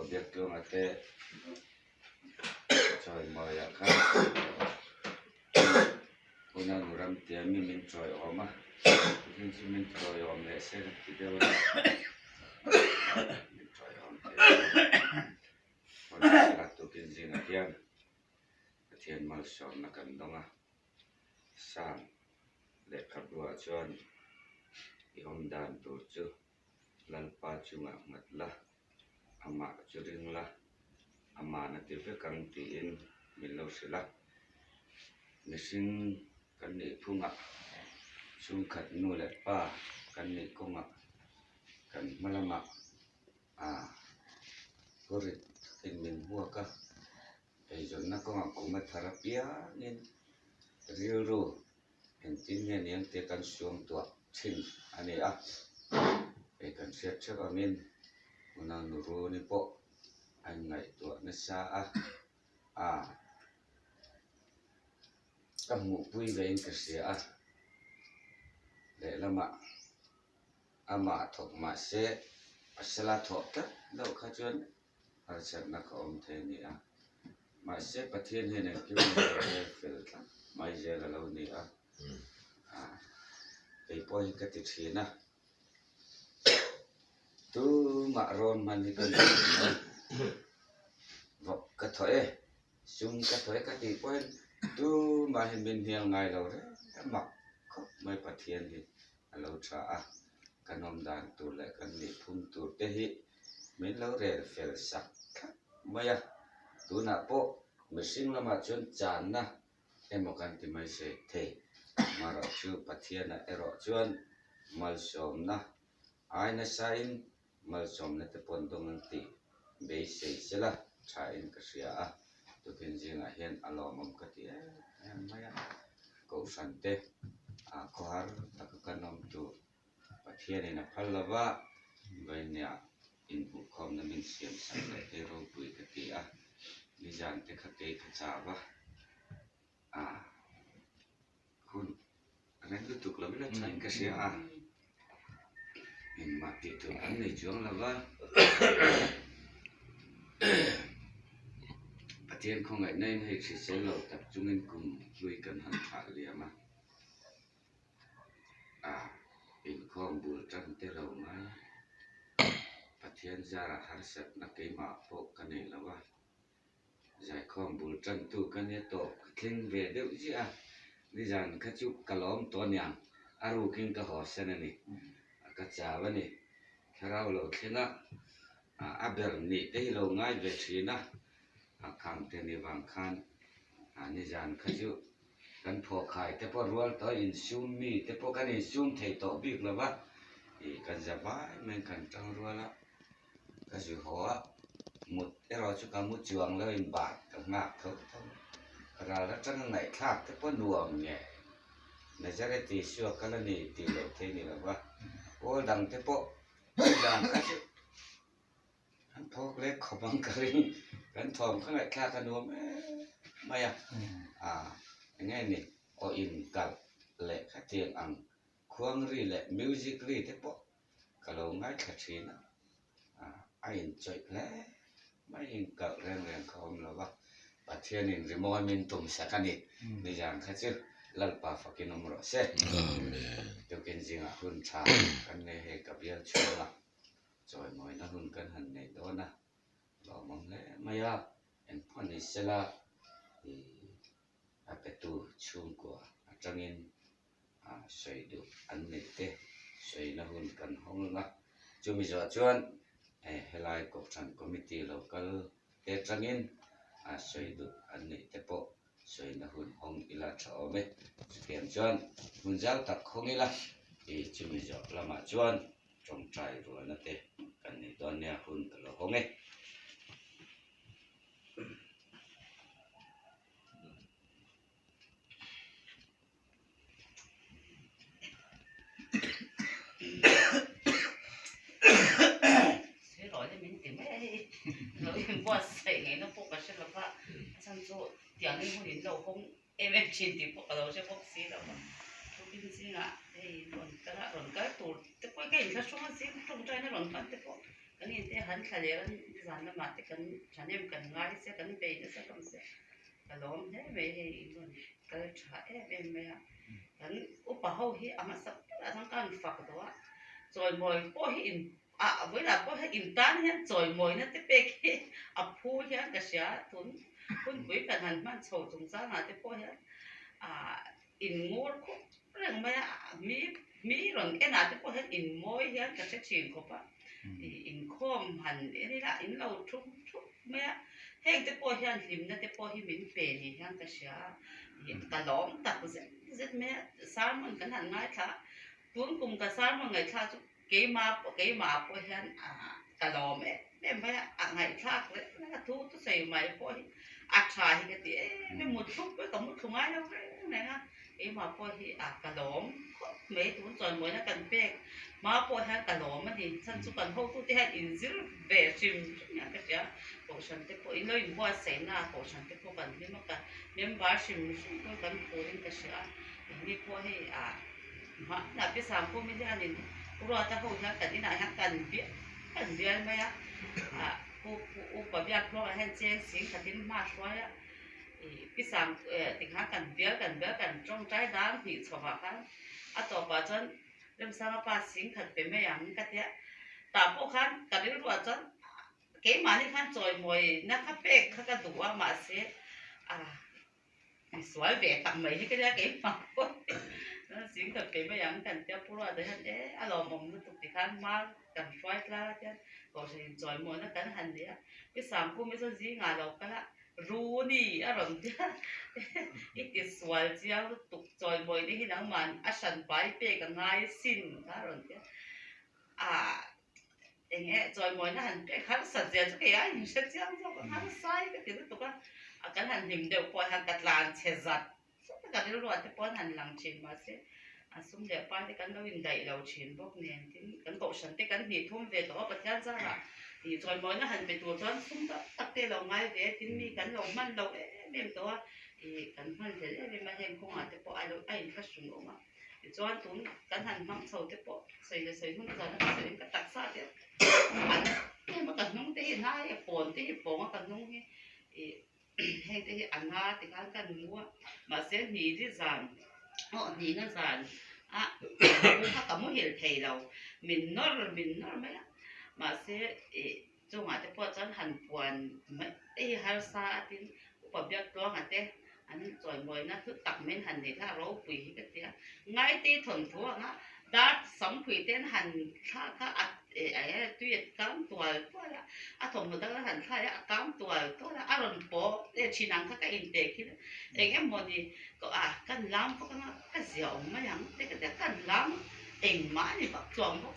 việc luôn là thế trời mời à khác hôm nay một năm tiền mình trời ốm mà nhưng khi mình trời ốm lại sẽ được cái điều đó mình trời ốm thế còn sẽ là tụ kiến gì là tiền mà sống là cần đông à sang để cắt đua chọn thì hôm đàn tổ chức lần ba chung à mặt là ama cho riêng là ama là tiêu phải cần tiền mình lâu sẽ là mình xin cần để phun ạ chung khát nuôi lại ba cần để công ạ cần malam ạ có rồi tình mình mua cả bây giờ nó có ngọc cũng mất therapy nên riêu ru hiện tin nghe niệm te cần xuống tua xin anh ấy để cần xét cho mình una nuru ni po anh ngày tua nó xa các ngũ quy về cái gì để làm mà thuộc mà sẽ là thuộc đó đâu khác chuyên sẽ là có ông thế nhỉ mà sẽ bắt thiên hay này cái phải mà giờ là lâu nhỉ cái point cái tiết gì na tu mà ron mà đi cái vọc cái thổi sung cái thổi cái tiết point tu mà hình bình thường ngày lâu đấy mặc không mấy bắt thiên thì lâu trả cái nôm đàn tu lại cái này phun tu thế hi mình lâu rồi phải sắc mấy tu nạp bộ mình sinh là mà chuyên chán na em một cái thì mới sẽ thế mà rồi chưa bắt thiên là rồi chuyên mal som na ai na sain mal som na te pon dong ang ti be se la chain ka sia tu ken jing a hian alo mom ka ti maya ko san te ko har tak ka nom tu pathian na phal lawa vai nya in bu khom na min siam san te ro pui ka ti ni jan te kha ke kha cha wa hun ren tu tuk la la chain ka sia mình mặc thì thường anh này xuống là vâng và thiên không phải nên hay chỉ sẽ lầu tập trung lên cùng vui cần hẳn thả liệt mà mình không buồn trăng tê lầu mà và thiên ra là hắn sạch là cái mạ bộ cái này là vâng giải không buồn trăng tu cái này tổ kinh về đâu chứ đi dàn các chú cả lóm to nhàng aru kinh cả họ sen này cái chả vậy này theo lâu thế na abel ni te lo ngai ve thina khang te ni wang khan ni jan khaju kan pho khai te po rual to in sum mi te po kan in sum thei to bik la ba i kan ja ba men kan tang ruala ka ju ho mut te ro chu ka mut chuang le in ba ka ngak tho ra la chang ngai thak te po nuam nge na jare ti shu ka la ni ti lo the ni la ba o dang te po dang ka chuพวกเล็กขบังกะริงกันทอมข้างในแค่ขนมไม่ยังไงนี่ออินกับเละขัดเทียงอังควงรีเละมิวสิกรีที่ปะกะโลง่ายขัดชีนะไอ้จอยแล้วไม่อินกับแรงเขาแล้วว่าประเทศนี้ริมอยมินตุ่มสักนิดในอย่างขัดชื่อลัลปาฟักินอมรสเดี๋ยวกินจริงหุ่นชากันในเหตุกับเยอะชัวร์rồi mọi nó hơn cân hình này đó nè bảo mong lẽ mày em con này sẽ là thì cái tu chung của trong yên sấy được ăn này tê sấy nó hơn cân không nữa chúng mình giờ chuyên hay lại cuộc sống committee local tê trong yên sấy được ăn này tê bộ sấy nó hơn không là chỗ mấy tiền chuyên muốn giáo tập không là thì chúng mình giờ là mà chuyên trong trái rồi nó tê cái này toàn nhà hun là không ấy thế rồi thì mình tìm ấy rồi qua sậy ngày nó phục cái sẽ là phát sang chỗ tiếng anh không đến đâu không em trên thì phục ở đâu sẽ phục xí đâu mà tôi tin gì thì còn cái tủ cái cái cái số mà xí trong trái nó còn phát cái này thế hắn thà lẽ hắn dàn nó mà cái chả nem cần ngay sẽ cái bể nó sẽ không sẽ cái lom thế về thì cái chả em mẹ hắn úp bảo hi ama sắp là thằng con phật đó rồi mồi bỏ hi với là bỏ hi in tan hen rồi mồi nó tiếp bê phu hen cái xia thun thun với cái hắn man sầu chúng ta là tiếp bỏ hen in ngô khúc rằng mà mi rồi cái nào tiếp bỏ hen in mồi hen cái sẽ chìm khóc á in khom hẳn ini là in lâu chút chút mẹ hay tiếp bỏ hen lim nó tiếp bỏ hi mình bể thì hen cái xia cái lom tập rất mẹ sao mình cái hẳn ngay thà tuấn cùng cái sao mà ngày thà chút cái mà bỏ hen cái lom em phải ngày thà cái nó thu tôi xây máy bỏ trai cái gì cái một chút với cả một thùng ai đâu này ha cái mà bỏ hi cái lom mấy tuấn rồi mới nó cần bê mà bỏ hen cái lom thì chân chút cần hậu tôi hen in zero về sim cái gì cổ sản tiếp bỏ in lời bỏ xây na cổ sản tiếp bỏ cần nhưng mà cái nhưng mà sim tôi cần bỏ in cái gì ini bỏ hi mà là biết sao không biết anh rồi ta hậu hen cái này hen cần biết mấy cô bảo biết lo hen chơi xin cái tin mà xoay biết sao tình hắn cần trong trái đám thì cho họ khác tổ bảo chân làm sao mà ba xin thật về mấy anh cái thế ta bộ khăn cái đấy rồi chân cái mà đi khăn rồi mồi nó khắp bể khắp cái đủ mà sẽ xoay về tặng mấy cái đấy cái mà nó xin thật về mấy anh cần theo pro để hắn đấy alo mong nó tụt thì khăn mà cần xoay ra chứ còn thì rồi mồi nó cần hành đấy biết sao cũng biết gì ngài đâu cái là ru ni rồi chứ ít cái xoay chứ tụt rồi mồi đi khi nào mà sẵn bài bể cái ngay xin rồi chứ nghe rồi mỗi nó hành cái khá sạch sẽ cái ấy mình sẽ chẳng cho cái khá sai cái thứ tục á cái hành hình đều qua hành cắt làn che giặt cái cái đó thì qua hành làm chuyện mà sẽ xung đẹp ba thì cái nó hình đầy đầu chuyện bốc nền thì cái cậu sản cái nhị thôn về đó bật ra là thì rồi mỗi nó hành về tuổi toán xung đó tắc tê lòng ngay về thì mi cái lòng man đầu em đó thì cái phân thế em mà em không thì bỏ ai phát súng mà cho anh tuấn cái hành mang sầu tiếp bỏ xây không giờ nó xây cái đặc sắc đấy nhưng mà cần nung tí hai bồn mà cần nung hay tí ăn ha thì cái cần mua mà sẽ nhỉ đi dàn nhỉ nó dàn cũng khác cả mỗi hiện thầy đâu mình nói mấy mà sẽ cho mà tiếp bỏ chân hành buồn mấy hai sa thì cũng biết đó hả thế anh rồi mới nó thức tập men hành thì ta rau quỷ cái gì ngay tí thuần thua nó đã sống quỷ tên hành ta tuyệt cám tuổi thôi là thùng người ta cái hành khai cám tuổi thôi là rồi bỏ để chỉ năng các in tệ kia em muốn gì có cần làm có cái dẻo mà yang cái cần làm em mà thì bắt chọn bắt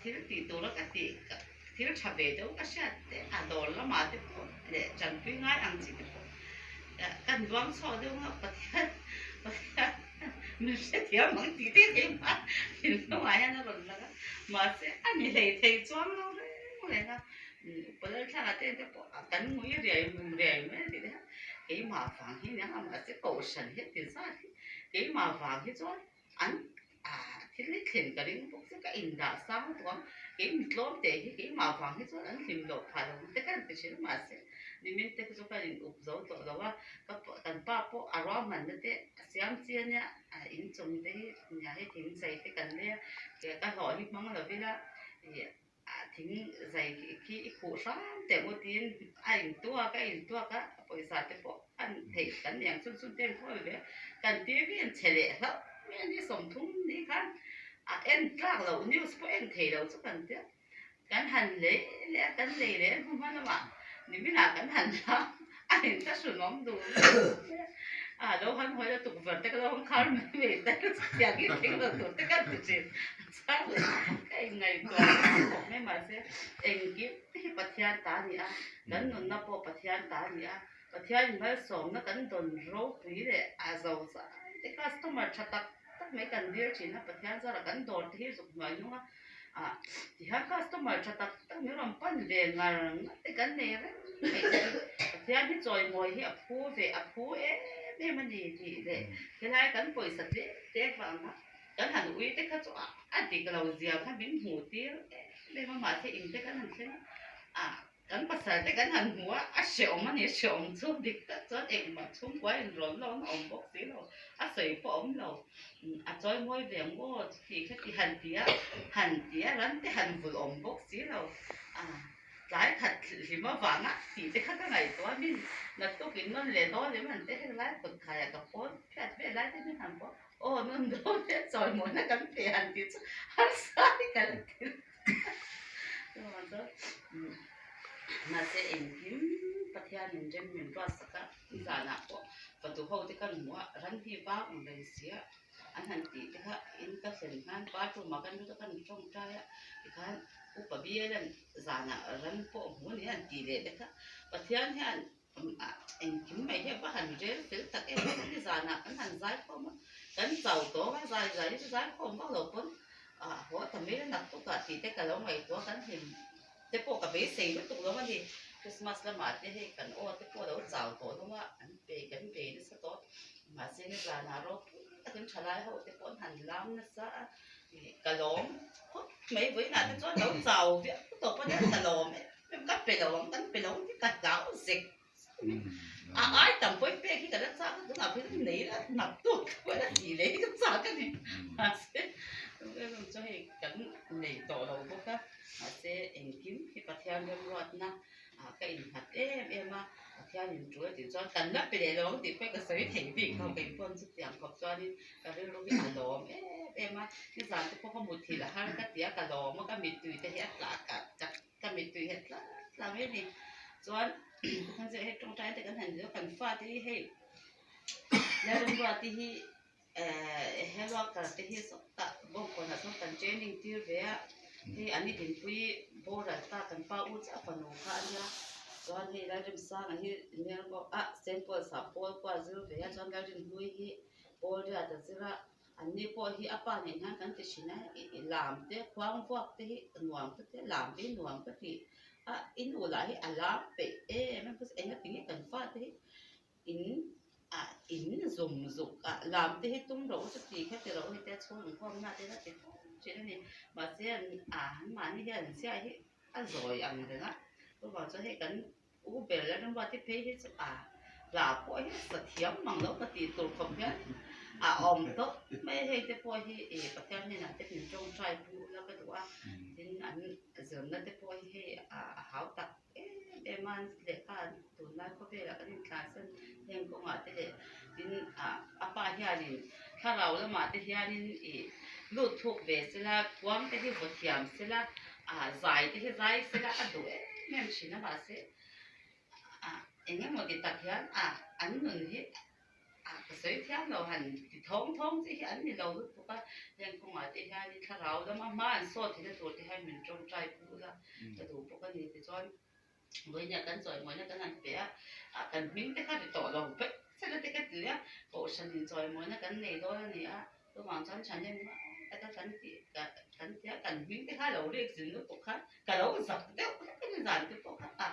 thì tụi nó cái thì nó chả về đâu cái sao đồ nó mà để chẳng quý ngay ăn gì cần loang so đâu mà bật mình sẽ thiếu món tí cái mà thì nó ngoài nó rồi mà sẽ anh ấy thầy choáng đâu đấy này là bây giờ sao là tên cái cắn mũi rẻ mấy thì đấy cái mà vàng thì nó mà sẽ cầu sần hết tiền sao cái mà vàng thì cho anh thì lấy tiền cái đấy cũng sẽ cái in đã sáng đó cái mít lót để cái mà vàng thì cho anh tìm được phải không tất cả cái chuyện mà sẽ đi mình tất cả cái úp dấu tổ đó là cái cần ba bộ around mình đấy xem xem nhá in trong đấy nhà hay thím dày cái cần đấy cái hỏi thì mong là vì là thím dày cái cụ sáng để một tiền ảnh tua cái bây giờ cái bộ anh thấy cầnอย่างxuân xuân tên thôi vậy cần tiếc cái chế lệ đó mình đi sống thung đi khăn em ra lâu news của em thấy đâu chút cần tiếc cần hành lễ cần lễ không phải là mà nếu như là cần hành đó anh ta sử dụng đủ đâu hắn hỏi là tục vật cái đâu không khá mấy về tất cả cái tiếng là tụt tất cả tự nhiên sao cái ngày còn mấy mà sẽ em kiếp bát thiên ta nhỉ cần nó nạp bát thiên ta nhỉ bát thiên mới sống nó cần đồn rau quý để giàu sa cái customer chặt tất mấy cần điều chỉ nó bát thiên ra là cần đồn thì dùng nói đúng không thì hắn customer chặt tất nếu làm pan về mà cái cần này thì anh biết rồi ngồi hi appu về appu để mà gì để cái này cần bồi sạch để vào nó cần hẳn uy tích hết chỗ thì cái đầu giờ hắn biến hủ tiếu đây mà sẽ in thế cái thằng thế kan pasal te kan han hua seom ani seom chu dik ta chon ek ma chung kwai ron lo na om bok si lo sei po om lo choi moi veng bo thì cái thì han tia ran te han vul om bok si lo lại thật thì mà vàng á thì cái khác ngày đó mình là tôi kiến nó lệ đó để mình thấy lái bực khai cả phố cái biết lái thế mình phố nó đó thế rồi muốn nó cắn tiền thì hết sai cái mà đó mà sẽ em kiếm bắt theo những cái mình qua sắc á giả nạp của và tụ hậu thì cần mua rắn thì bao một lần xía anh hành tí thì khác in các sản phẩm ba tụ mà cần nó cần trong trai á thì khác upabia dan zana ran po mun yan tile de ka pathian han en kim mai he ba han je tel tak e ni zana an han zai ko ma kan zau to ga zai ko ma lo pon ho ta me na to ka ti te ka lo mai to kan him te po ka be sei lo to lo ma ni Christmas la ma te he kan o te po lo zau to lo ma an pe ni sa to ma se ni zana ro ta kan chalai ho te pon han lam na sa ka lom mấy bữa nào tôi nấu giàu vậy tôi có đến là lồm em cắt bể lồng đánh bể lồng cái cắt gạo dịch ai tầm với bé khi cái đất sao tôi nào phải lấy là nằm tuột cái là gì lấy cái sao cái gì mà sẽ cho hay cắn lấy tổ đầu bốc á mà sẽ em kiếm khi bắt theo em loạt na cái hạt em mà theo những chuỗi thì cho tận đất bể lồng thì phải cái sấy thành vị không cái phân sức tiền học cho đi cái lúc cái lồng em mà cái dạngที่พวกเขาบุตรทีละห้างก็เสียกระโดมันก็มีตุยแต่เฮ็ดละก็มีตุยเฮ็ดละไม่ดีส่วนท่านจะเฮ็ดตรงใจแต่กันหันเดียวกันฟ้าที่ให้แล้วเรื่องว่าที่ให้ว่ากันที่สตะบ่คนน่ะต้องกันเจนิ่งที่เวียที่อันนี้ถึงปุ้ยโบราณตากันป้าอุจฝนุค่ะเนี่ยส่วนที่เราจะสร้างอันนี้เนี่ยก็เซนปอลสับปอลกว่าซื้อเวียส่วนเราจะลุยที่ปอลจะจะซื้ออันนี้พอที่อาป้าเนี่ยนะกันจะชินะลามเตะควางพวกเตะหน่วงเตะลามเตะหน่วงก็ที่อินอุลาที่ลามเปมันก็เอ็งก็ถึงกันฟ้าเตะอินอินซุ่มลามเตะตุ้งเราจะตีแค่เราให้เตะช่วงความน่าเตะน่าเตะเช่นนี้มาเสียมานี่เห็นเสียที่รอยอันเดียวนะก็บอกจะให้กันเปแล้วนั่นว่าที่เพย์ที่ลาพอที่เสียมมังแล้วก็ตีตัวคอมเพลตom tốt mấy hay cái phôi thì bác sĩ này là cái mình trông trai phụแล้วก็ตัวที่อันเสริมนั่นcái phôiให้หาวตักem ăn để cả tụi nó có thể là cái những cái sinhยังก็มาที่ที่ป้าที่อันนี้ถ้าเราแล้วมาที่อันนี้ลูกทุกเวสละความที่หัวเทียมสละใจที่ใจสละอันดูแม่ไม่ใช่นะบ้าสิเอ็งยังมาติดตักยันอันนึงที่cái sấy theo nó hành thì thông thì anh thì lâu lúc đó nên cũng ở đây hai đi tháo đó mà anh so thì nó tuổi thì hai mình trông trai cũ ra cái đủ bộ cái gì thì cho với nhà cán rồi mới nhà cán ăn bé cần miếng cái khác thì tỏ lòng vậy sao nó cái thứ á bộ sản thì rồi mới nhà cán này thôi này tôi mang cho sản nhân cái cán thì cần miếng cái khác lâu đi dừng nó bộ khác cả lâu giật đấy cái giàn cái bộ khác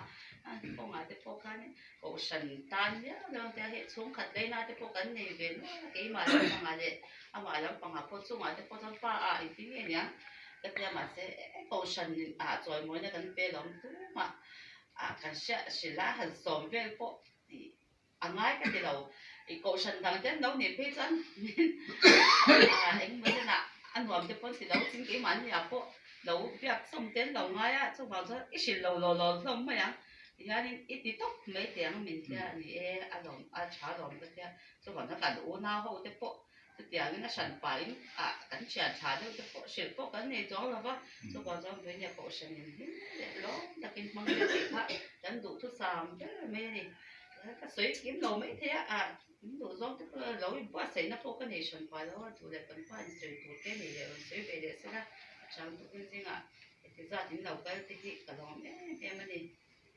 พวกมาที่พวกเขาเนี่ยพวกฉันตานเนี่ยเราจะเห็นช่วงขัดได้นะที่พวกกันเนี่ยเป็นกี่มาแล้วปังอะไรมาแล้วปังหาพวกช่วงมาที่พวกท่านป้าอีกทีเนี่ยก็จะมาเสียพวกฉันจอยมวยเนี่ยกันเป็นหลงตัวมากันเสียสิละหันสมเวลพวกง่ายก็ที่เราอีกพวกฉันทางเจ้าเราเนี่ยพี่จันเอ็งไม่ใช่น่ะอันรวมที่พวกที่เราจริงกี่มันเนี่ยพวกเราเรียกสมเด็จเราง่ายช่วงเราจะอีสิเราสมไม่ยังthì anh ít tí tóc mấy tiếng mình thì anh làm chả làm cái thế cho bọn nó cả đủ nào hậu cái bộ cái tiếng nó sản phẩm cái chả được cái bộ sản phẩm cái này đó là vâng cho bọn nó với nhà bộ sản phẩm đó là cái món cái gì khác đánh đủ thuốc sàm rất là mê này cái suy kiếm đồ mấy thế đủ giống tức là lâu im quá xảy nó phố cái này sản phẩm đó chủ đề phần quan suy tụ cái này để suy về để sẽ là chẳng tụ cái gì thì ra đến đầu cái gì cả lòng em này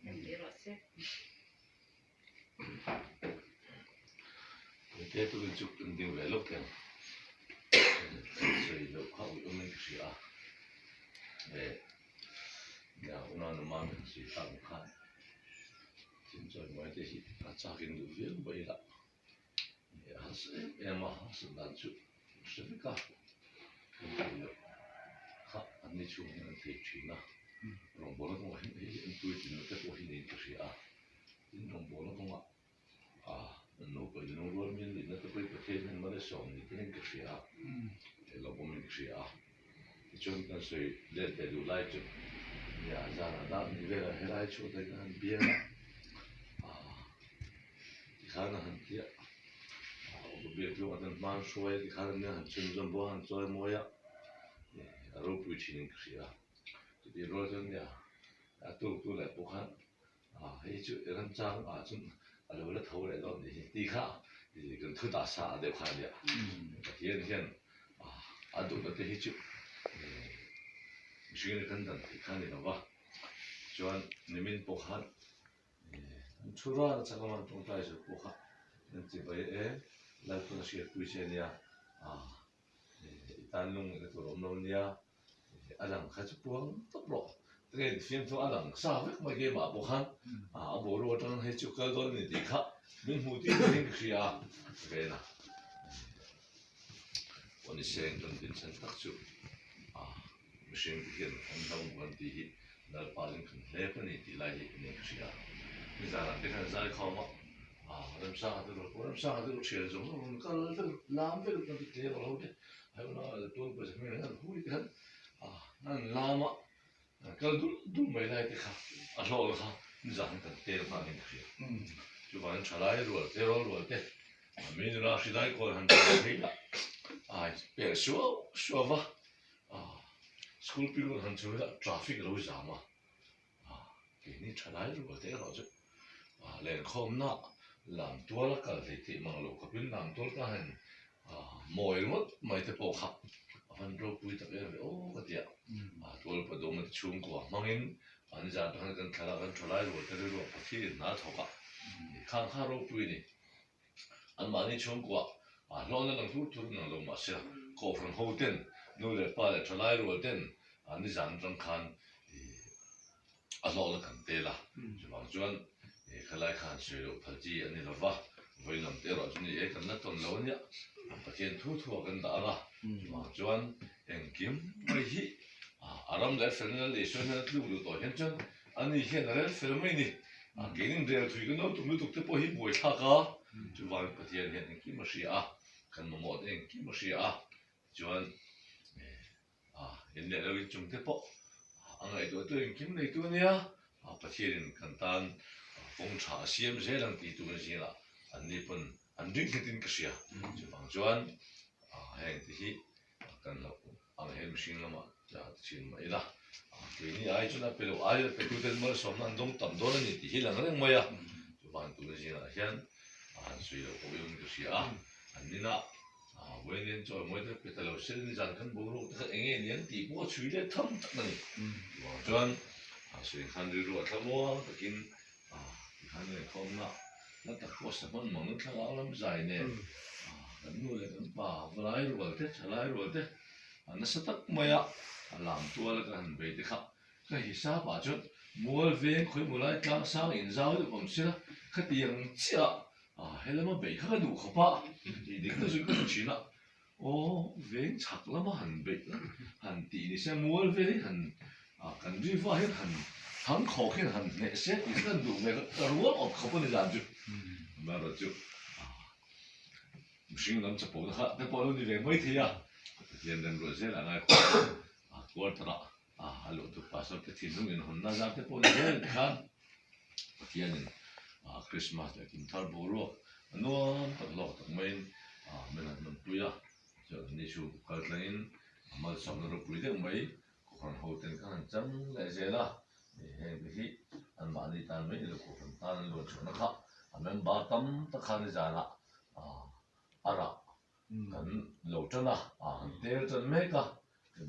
em đi rồi xem thế tôi chụp điều về lúc kìa rồi lúc họ cũng mình chỉ để nào nó mà mình chỉ tăng khai chính rồi mới thế thì chắc cái điều việc vậy là em mà sự làm chụp sự cả 哈，你去那个铁群呐，龙波那种很对劲的，过去年就是啊，龙波那种啊，那个那个面临那个被ประเทศนั้นไม่ได้ส่งนี่เป็นกระเสียเราบ่มีกระเสียจนกันสวยเล่นแต่ดูไล่จุดเนี่ยจานาด้านนี้เวลาให้ไล่ชุดแต่กันเบี้ยที่ข้างนั้นที่เบี้ยที่ว่านั้นมันช่วยที่ข้างนั้นหันชุนจนบ่หันจอยมวยเนี่ยเราพูดชินกระเสียที่เราจนเนี่ยตัวแหละพวกนั้นให้จุดนั้นจ้างจนเราเล่นเท่าไรตอนนี้ตีข้าที่กันทุกตาสาเดียวกันเนี่ยที่ดู那这些酒，虽然跟咱看的了吧，就按你们不看，出来了这个嘛，中在是不看，这个来做那些规矩呢，单弄那个做弄呢，阿郎还是不都不，这个先说阿郎啥会没给嘛不看，不如真还就搞到你的看，民目的那个是啊，对啦。我们现在跟人生打住不行不行，很多问题，那把人看来不你的来的那个是啊，你咋了？你看咋考嘛？我们上海都学什么？我们搞这个南北的这些老的，还有那多不是没人会看那拉嘛，搞都没来的看，老的看，你咋看这个方面的是？就把人出来了，这老的，没人那时代过很多年了。别说吧，school 毕业很久了，traffic 路上嘛，给你出来如果这老子，连空那làm多了个在地忙路，可别làm多了个很每么没得包卡，很多不特别个点，多了不多么穷过，忙人，你家他跟他那跟出来如果这个不提拿头个，看看路不呢，많이穷过。老那能做那老嘛是，高分后天，努力把来出来后天，你认真看，老那肯定啦，就往转，看来看水路投资你了吧，为了对了，你也跟那ton老呢，不见突跟打啦，往转，现金没去，咱们来分了来说呢，路到现在，你现在来分没呢？给人这样推个那都没都不会不会差个，就往不见现金没事kan mo den ki mo sia chuan in le lo chung te po angai to kim nei tu nia pathian kan tan phong tha siam se lang ti tu si la an ni pun an ring tin ka sia chu bang chuan heng ti hi kan lo ang hem sing lama ja chin mai la ti ni ai chuna pelo ai pe tu den mal som nan dong tam do ni ti hi lang reng mai chu bang tu si la hian an sui lo ko yum ka sia anh đi nọ với nên cho mỗi thứ cái tàu sinh rằng căn bộ lúc các anh em nhắn tỷ mua suy để thâm tận này cho anh suy khăn đi rồi thâm mua tất nhiên khăn này không nọ nó tập có sản phẩm mỏng nó thang áo lắm dài nè nó nuôi cái bà vừa lái rồi thế trở lái rồi thế nó sẽ tắt mày làm tua là cái hành về thì khác cái gì sao bà chút mua về khối mua lái trang sang in giao được không xí cái tiền chia hay là mà bị cái đủ khó ba thì đến cái sự cái chuyện là về chặt lắm mà hành bị hành tỷ thì xem mua về đấy hành cần đi vào hết hành khó khăn hành nệ xét thì cái đủ về cái ruộng ở khó bên làm chứ mà rồi chứ sinh làm chập bầu đó cái bầu đi về mấy thế hiện đang rồi sẽ là ngay qua thật alo tu pasal ke tinung in honna za te pon he kan patian Christmas la kim thar boro no ta lo ta main men an puya so ni chu kal tlain amal sam ro pui de mai ko han ho ten kan chang le je la he hi an ma ni tan mai lo ko kan tan lo chuna kha amen ba tam ta khan ja la ara kan lo chana te chan me ka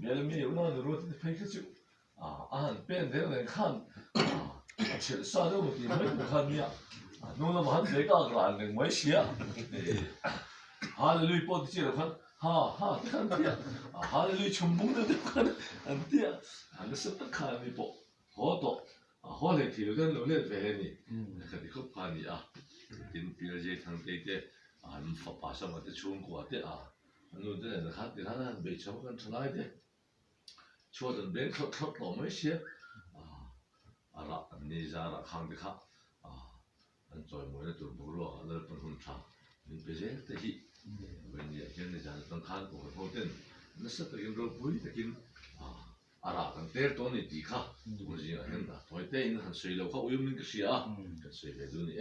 别人没有那如果配个酒别人在看吃啥肉的没不看你弄那么很这个个人没写哈里报的记了看看的哈里全部的看的那是不看的不好多后来提了个努力回来呢肯定可怕你今比如这趟这个们发生我的中国的那这人看的他没什么跟出来的ชั่วจนเบนเขาทดลองไม่เสียอะไรอันนี้จะอะไรข้างไปข้าอันจอยมวยตัวบุรุษอะไรเป็นคนทำนี่เป็นเรื่องที่วันนี้เห็นในจานต้องการตัวเขาเต้นนั่นสักแต่กินรบบุยแต่กินอะไรกันเตะตัวนี้ตีข้าตัวจริงเห็นนะตัวเต้นหันสวยแล้วเขาอุ้ยมันก็เสียกันสวยไปดูนี่